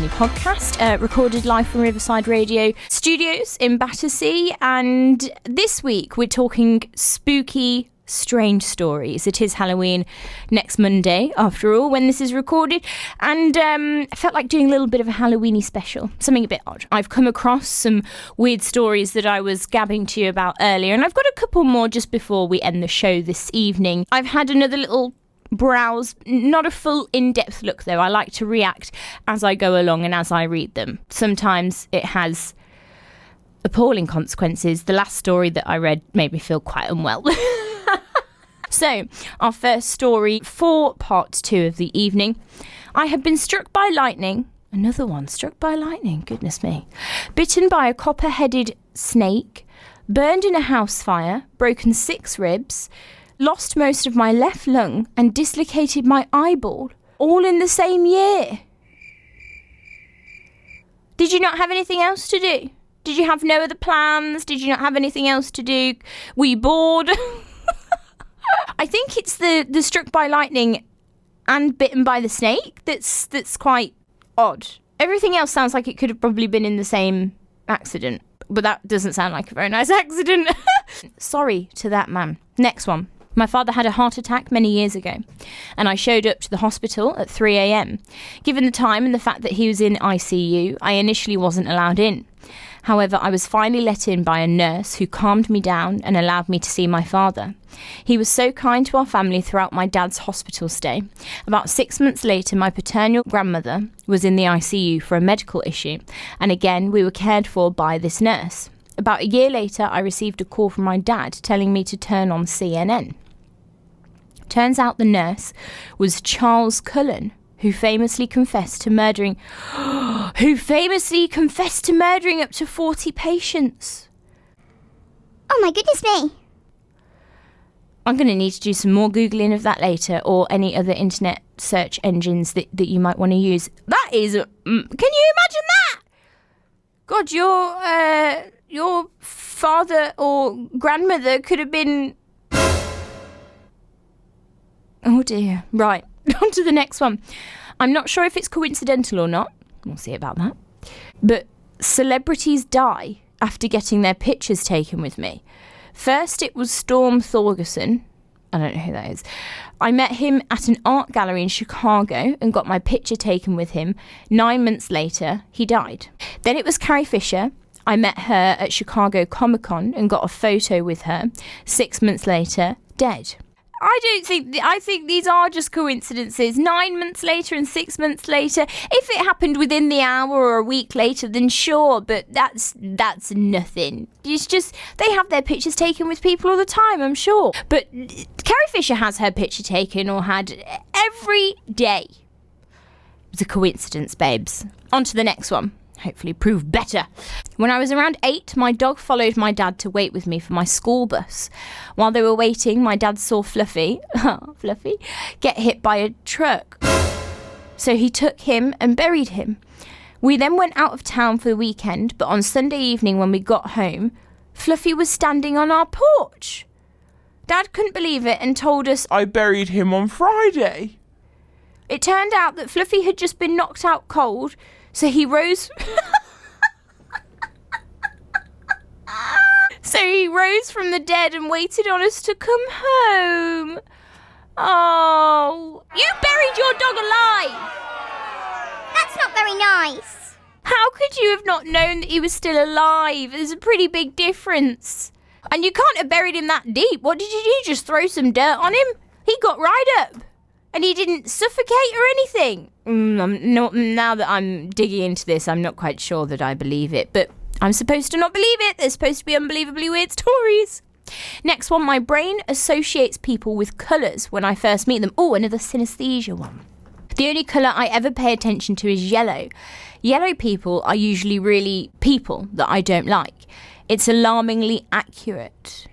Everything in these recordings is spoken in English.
Mini podcast, recorded live from Riverside Radio Studios in Battersea. And this week we're talking spooky, strange stories. It is Halloween next Monday, after all, when this is recorded. And I felt like doing a little bit of a Halloweeny special, something a bit odd. I've come across some weird stories that I was gabbing to you about earlier, and I've got a couple more just before we end the show this evening. I've had another little browse, not a full in-depth look though. I like to react as I go along and as I read them. Sometimes it has appalling consequences. The last story that I read made me feel quite unwell. So, our first story for part 2 of the evening. I have been struck by lightning. Another one, struck by lightning, goodness me. Bitten by a copper-headed snake, burned in a house fire, broken 6 ribs, lost most of my left lung and dislocated my eyeball, all in the same year. Did you not have anything else to do? Did you have no other plans? Did you not have anything else to do? Were you bored? I think it's the struck by lightning and bitten by the snake that's quite odd. Everything else sounds like it could have probably been in the same accident, but that doesn't sound like a very nice accident. Sorry to that man. Next one. My father had a heart attack many years ago, and I showed up to the hospital at 3 a.m. Given the time and the fact that he was in ICU, I initially wasn't allowed in. However, I was finally let in by a nurse who calmed me down and allowed me to see my father. He was so kind to our family throughout my dad's hospital stay. About 6 months later, my paternal grandmother was in the ICU for a medical issue, and again, we were cared for by this nurse. About a year later, I received a call from my dad telling me to turn on CNN. Turns out the nurse was Charles Cullen, who famously confessed to murdering up to 40 patients. Oh my goodness me. I'm going to need to do some more Googling of that later, or any other internet search engines that you might want to use. That is... can you imagine that? God, your father or grandmother could have been... Oh dear. Right, on to the next one. I'm not sure if it's coincidental or not. We'll see about that. But celebrities die after getting their pictures taken with me. First, it was Storm Thorgerson. I don't know who that is. I met him at an art gallery in Chicago and got my picture taken with him. 9 months later, he died. Then it was Carrie Fisher. I met her at Chicago Comic-Con and got a photo with her. 6 months later, dead. I think these are just coincidences. 9 months later and 6 months later. If it happened within the hour or a week later, then sure, but that's nothing. It's just, they have their pictures taken with people all the time, I'm sure. But Carrie Fisher has her picture taken, or had, every day. It's a coincidence, babes. On to the next one. Hopefully prove better. When I was around 8, my dog followed my dad to wait with me for my school bus. While they were waiting, my dad saw Fluffy get hit by a truck. So he took him and buried him. We then went out of town for the weekend, but on Sunday evening when we got home, Fluffy was standing on our porch. Dad couldn't believe it and told us, I buried him on Friday. It turned out that Fluffy had just been knocked out cold. So he rose from the dead and waited on us to come home. Oh, you buried your dog alive. That's not very nice. How could you have not known that he was still alive? There's a pretty big difference. And you can't have buried him that deep. What did you do? Just throw some dirt on him? He got right up. And he didn't suffocate or anything. Now that I'm digging into this, I'm not quite sure that I believe it. But I'm supposed to not believe it. There's supposed to be unbelievably weird stories. Next one, my brain associates people with colours when I first meet them. Oh, another synesthesia one. The only colour I ever pay attention to is yellow. Yellow people are usually really people that I don't like. It's alarmingly accurate.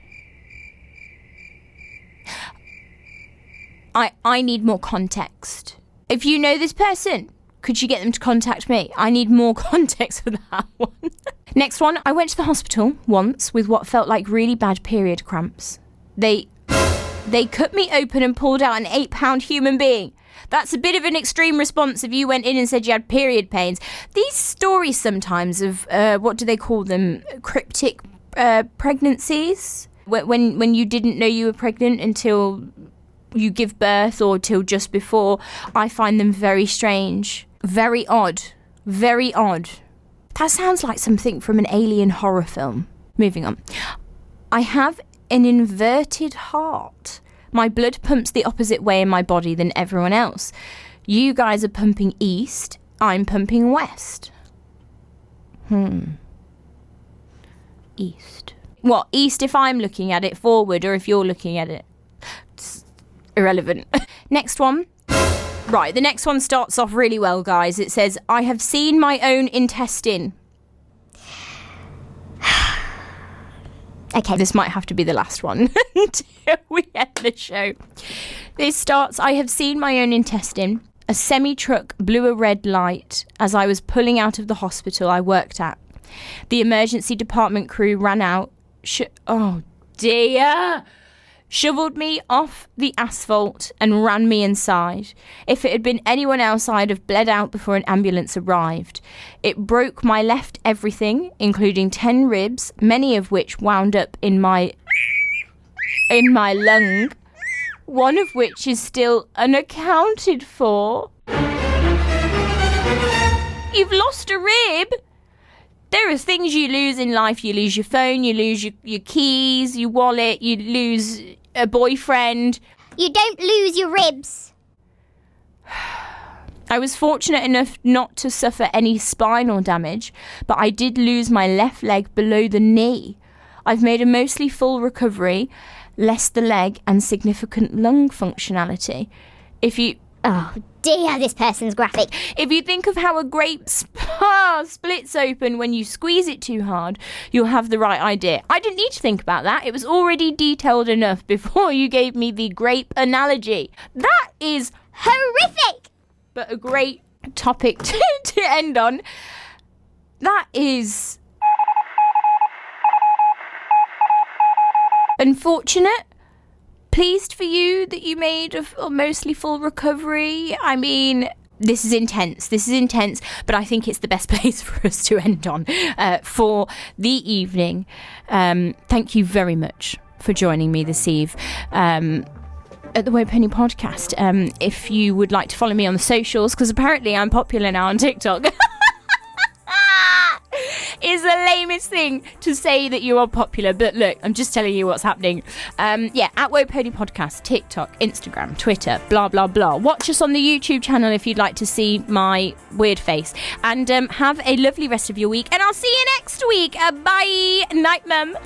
I need more context. If you know this person, could you get them to contact me? I need more context for that one. Next one, I went to the hospital once with what felt like really bad period cramps. They cut me open and pulled out an 8-pound human being. That's a bit of an extreme response if you went in and said you had period pains. These stories sometimes of, what do they call them? Cryptic pregnancies? When you didn't know you were pregnant until you give birth or till just before. I find them very strange. Very odd. Very odd. That sounds like something from an alien horror film. Moving on. I have an inverted heart. My blood pumps the opposite way in my body than everyone else. You guys are pumping east. I'm pumping west. East. What, east if I'm looking at it, forward, or if you're looking at it? It's irrelevant. Next one. Right, the next one starts off really well, guys. It says, I have seen my own intestine. Okay, this might have to be the last one until we end the show. This starts, I have seen my own intestine. A semi-truck blew a red light as I was pulling out of the hospital I worked at. The emergency department crew ran out. Oh dear! Shoveled me off the asphalt and ran me inside. If it had been anyone else, I'd have bled out before an ambulance arrived. It broke my left everything, including 10 ribs, many of which wound up in my lung, one of which is still unaccounted for. You've lost a rib? There are things you lose in life. You lose your phone, you lose your keys, your wallet, you lose a boyfriend. You don't lose your ribs. I was fortunate enough not to suffer any spinal damage, but I did lose my left leg below the knee. I've made a mostly full recovery, less the leg and significant lung functionality. Oh dear, this person's graphic. If you think of how a grape splits open when you squeeze it too hard, you'll have the right idea. I didn't need to think about that. It was already detailed enough before you gave me the grape analogy. That is Horrific! but a great topic to end on. That is unfortunate. Pleased for you that you made a mostly full recovery. I mean, this is intense, but I think it's the best place for us to end on for the evening. Thank you very much for joining me this eve at the Weird Penny Podcast. If you would like to follow me on the socials, because apparently I'm popular now on TikTok. Is the lamest thing to say that you are popular, but look, I'm just telling you what's happening. At Weird Pony Podcast, TikTok, Instagram, Twitter, blah blah blah. Watch us on the YouTube channel if you'd like to see my weird face, and have a lovely rest of your week, and I'll see you next week. Bye, night, mum.